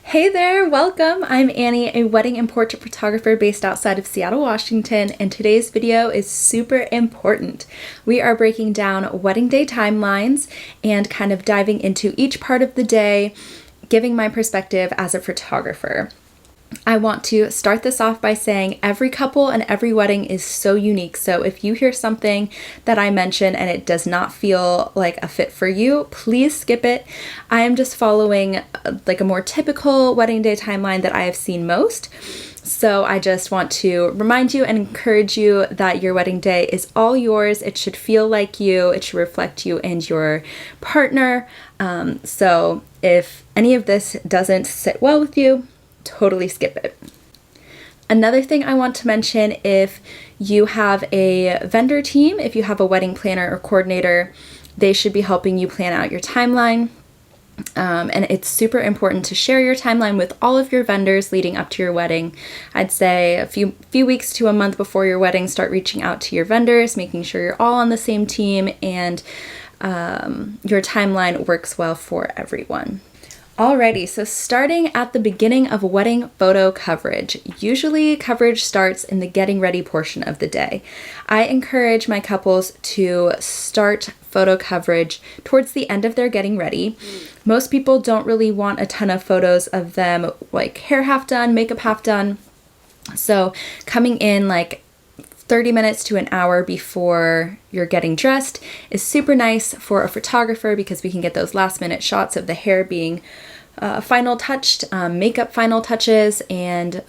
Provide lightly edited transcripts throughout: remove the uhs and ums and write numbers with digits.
Hey there, welcome. I'm Annie, a wedding and portrait photographer based outside of Seattle, Washington, and today's video is super important. We are breaking down wedding day timelines and kind of diving into each part of the day, giving my perspective as a photographer. I want to start this off by saying every couple and every wedding is so unique. So if you hear something that I mention and it does not feel like a fit for you, please skip it. I am just following like a more typical wedding day timeline that I have seen most. So I just want to remind you and encourage you that your wedding day is all yours. It should feel like you. It should reflect you and your partner. So if any of this doesn't sit well with you, totally skip it. Another thing I want to mention, if you have a vendor team, if you have a wedding planner or coordinator, they should be helping you plan out your timeline. And it's super important to share your timeline with all of your vendors leading up to your wedding. I'd say a few weeks to a month before your wedding, start reaching out to your vendors, making sure you're all on the same team and your timeline works well for everyone. Alrighty, so starting at the beginning of wedding photo coverage. Usually coverage starts in the getting ready portion of the day. I encourage my couples to start photo coverage towards the end of their getting ready. Most people don't really want a ton of photos of them like hair half done, makeup half done. So coming in like 30 minutes to an hour before you're getting dressed is super nice for a photographer because we can get those last minute shots of the hair being final touched, makeup final touches, and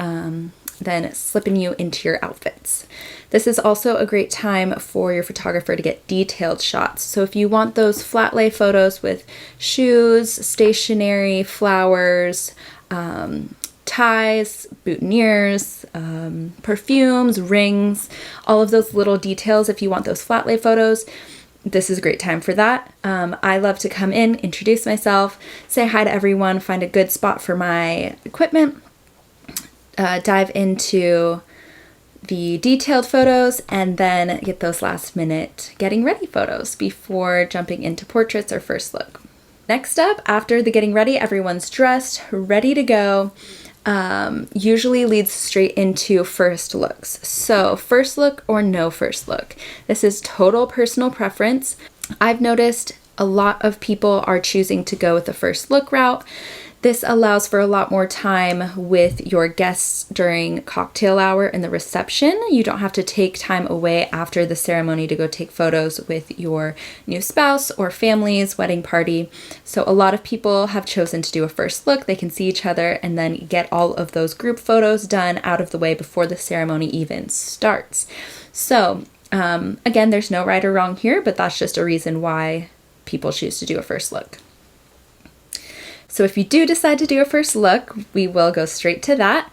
then slipping you into your outfits. This is also a great time for your photographer to get detailed shots. So if you want those flat lay photos with shoes, stationery, flowers, ties, boutonnieres, perfumes, rings, all of those little details. If you want those flat lay photos, this is a great time for that. I love to come in, introduce myself, say hi to everyone, find a good spot for my equipment, dive into the detailed photos, and then get those last minute getting ready photos before jumping into portraits or first look. Next up, after the getting ready, everyone's dressed, ready to go. Usually leads straight into first looks. So first look or no first look. This is total personal preference. I've noticed a lot of people are choosing to go with the first look route. This allows for a lot more time with your guests during cocktail hour and the reception. You don't have to take time away after the ceremony to go take photos with your new spouse or family's wedding party. So a lot of people have chosen to do a first look. They can see each other and then get all of those group photos done out of the way before the ceremony even starts. So again, there's no right or wrong here, but that's just a reason why people choose to do a first look. So if you do decide to do a first look, we will go straight to that.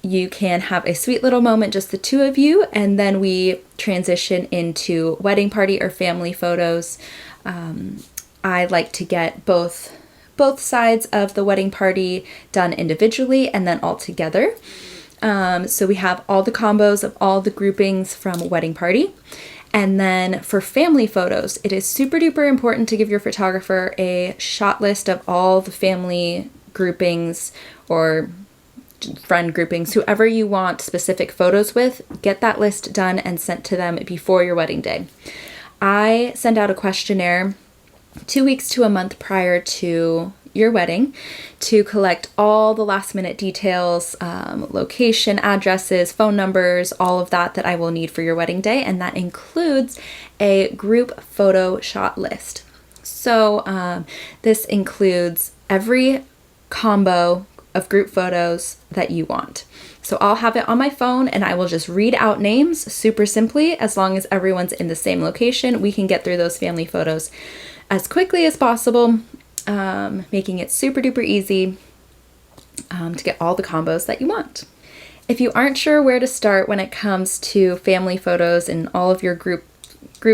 You can have a sweet little moment, just the two of you, and then we transition into wedding party or family photos. I like to get both sides of the wedding party done individually and then all together. So we have all the combos of all the groupings from wedding party. And then for family photos, it is super duper important to give your photographer a shot list of all the family groupings or friend groupings, whoever you want specific photos with. Get that list done and sent to them before your wedding day. I send out a questionnaire 2 weeks to a month prior to your wedding to collect all the last minute details, location, addresses, phone numbers, all of that I will need for your wedding day. And that includes a group photo shot list. So this includes every combo of group photos that you want. So I'll have it on my phone and I will just read out names super simply. As long as everyone's in the same location, we can get through those family photos as quickly as possible. Making it super duper easy to get all the combos that you want. If you aren't sure where to start when it comes to family photos and all of your group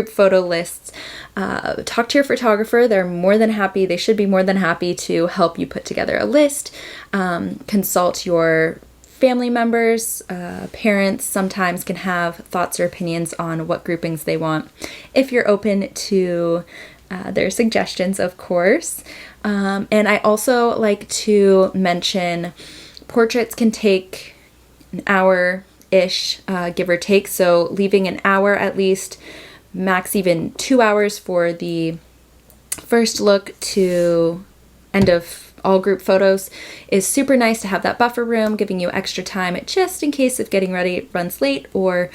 photo lists, talk to your photographer. They should be more than happy to help you put together a list. Consult your family members, parents sometimes can have thoughts or opinions on what groupings they want. If you're open to their suggestions, of course. And I also like to mention portraits can take an hour-ish, give or take. So leaving an hour at least, max even 2 hours for the first look to end of all group photos is super nice to have that buffer room, giving you extra time just in case if getting ready runs late or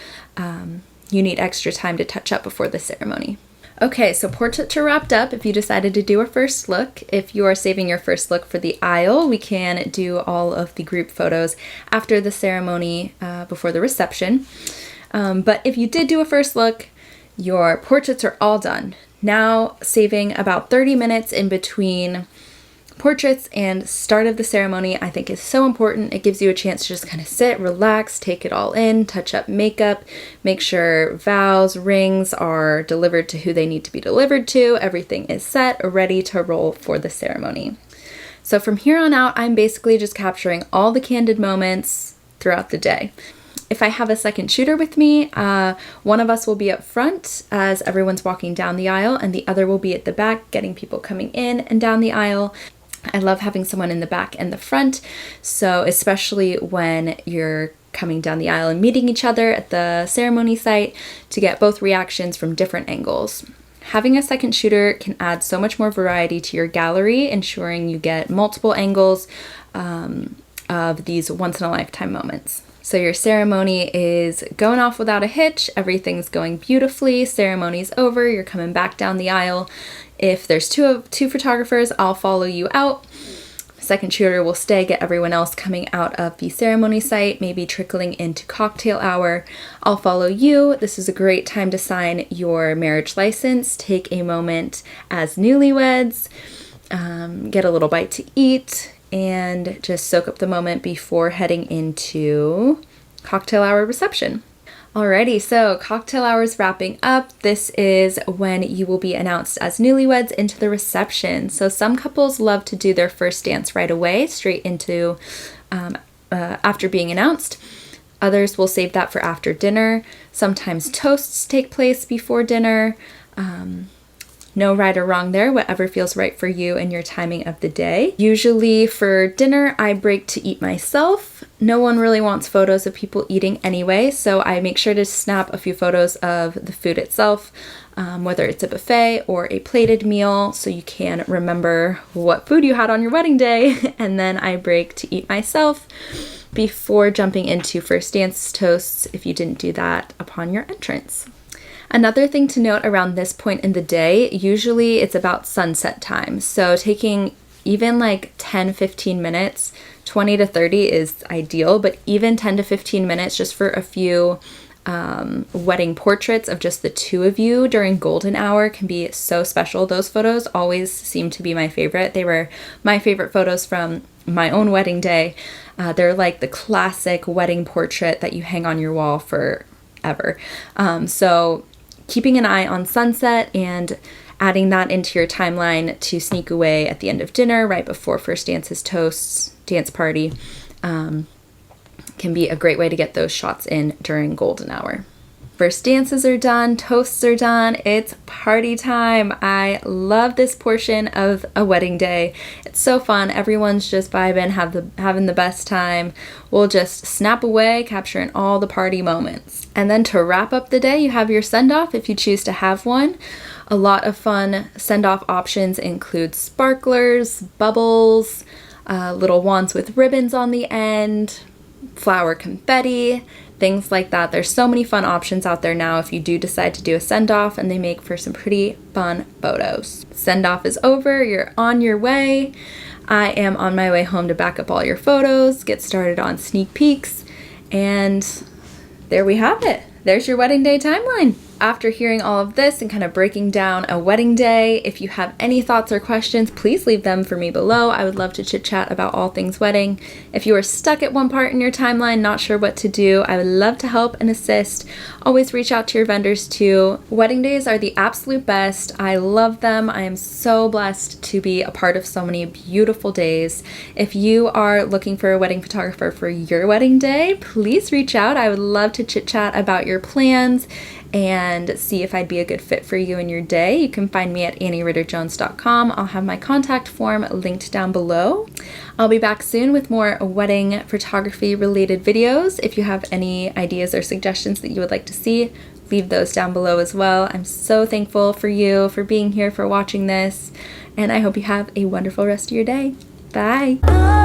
you need extra time to touch up before the ceremony. Okay, so portraits are wrapped up if you decided to do a first look. If you are saving your first look for the aisle, we can do all of the group photos after the ceremony, before the reception. But if you did do a first look, your portraits are all done. Now, saving about 30 minutes in between portraits and start of the ceremony, I think is so important. It gives you a chance to just kind of sit, relax, take it all in, touch up makeup, make sure vows, rings are delivered to who they need to be delivered to. Everything is set, ready to roll for the ceremony. So from here on out, I'm basically just capturing all the candid moments throughout the day. If I have a second shooter with me, one of us will be up front as everyone's walking down the aisle, and the other will be at the back, getting people coming in and down the aisle. I love having someone in the back and the front, so especially when you're coming down the aisle and meeting each other at the ceremony site to get both reactions from different angles. Having a second shooter can add so much more variety to your gallery, ensuring you get multiple angles of these once-in-a-lifetime moments. So your ceremony is going off without a hitch, everything's going beautifully, ceremony's over, you're coming back down the aisle. If there's two photographers, I'll follow you out. Second shooter will stay, get everyone else coming out of the ceremony site, maybe trickling into cocktail hour. I'll follow you. This is a great time to sign your marriage license. Take a moment as newlyweds, get a little bite to eat, and just soak up the moment before heading into cocktail hour reception. Alrighty, so cocktail hour's wrapping up. This is when you will be announced as newlyweds into the reception. So some couples love to do their first dance right away, straight into after being announced. Others will save that for after dinner. Sometimes toasts take place before dinner. No right or wrong there, whatever feels right for you and your timing of the day. Usually for dinner, I break to eat myself. No one really wants photos of people eating anyway, so I make sure to snap a few photos of the food itself, whether it's a buffet or a plated meal, so you can remember what food you had on your wedding day, and then I break to eat myself before jumping into first dance toasts if you didn't do that upon your entrance. Another thing to note around this point in the day, usually it's about sunset time. So taking even like 10-15 minutes, 20 to 30 is ideal, but even 10 to 15 minutes just for a few wedding portraits of just the two of you during golden hour can be so special. Those photos always seem to be my favorite. They were my favorite photos from my own wedding day. They're like the classic wedding portrait that you hang on your wall forever. So keeping an eye on sunset and adding that into your timeline to sneak away at the end of dinner, right before first dances, toasts, dance party, can be a great way to get those shots in during golden hour. First dances are done, toasts are done, it's party time. I love this portion of a wedding day. It's so fun. Everyone's just vibing, having the best time. We'll just snap away, capturing all the party moments. And then to wrap up the day, you have your send-off if you choose to have one. A lot of fun send-off options include sparklers, bubbles, little wands with ribbons on the end, flower confetti, things like that. There's so many fun options out there now if you do decide to do a send-off, and they make for some pretty fun photos. Send-off is over, you're on your way. I am on my way home to back up all your photos, get started on sneak peeks, and there we have it. There's your wedding day timeline. After hearing all of this and kind of breaking down a wedding day, if you have any thoughts or questions, please leave them for me below. I would love to chit chat about all things wedding. If you are stuck at one part in your timeline, not sure what to do, I would love to help and assist. Always reach out to your vendors too. Wedding days are the absolute best. I love them. I am so blessed to be a part of so many beautiful days. If you are looking for a wedding photographer for your wedding day, please reach out. I would love to chit chat about your plans and see if I'd be a good fit for you in your day, you can find me at AnnieRitter-Jones.com. I'll have my contact form linked down below. I'll be back soon with more wedding photography related videos. If you have any ideas or suggestions that you would like to see, leave those down below as well. I'm so thankful for you, for being here, for watching this, and I hope you have a wonderful rest of your day. Bye!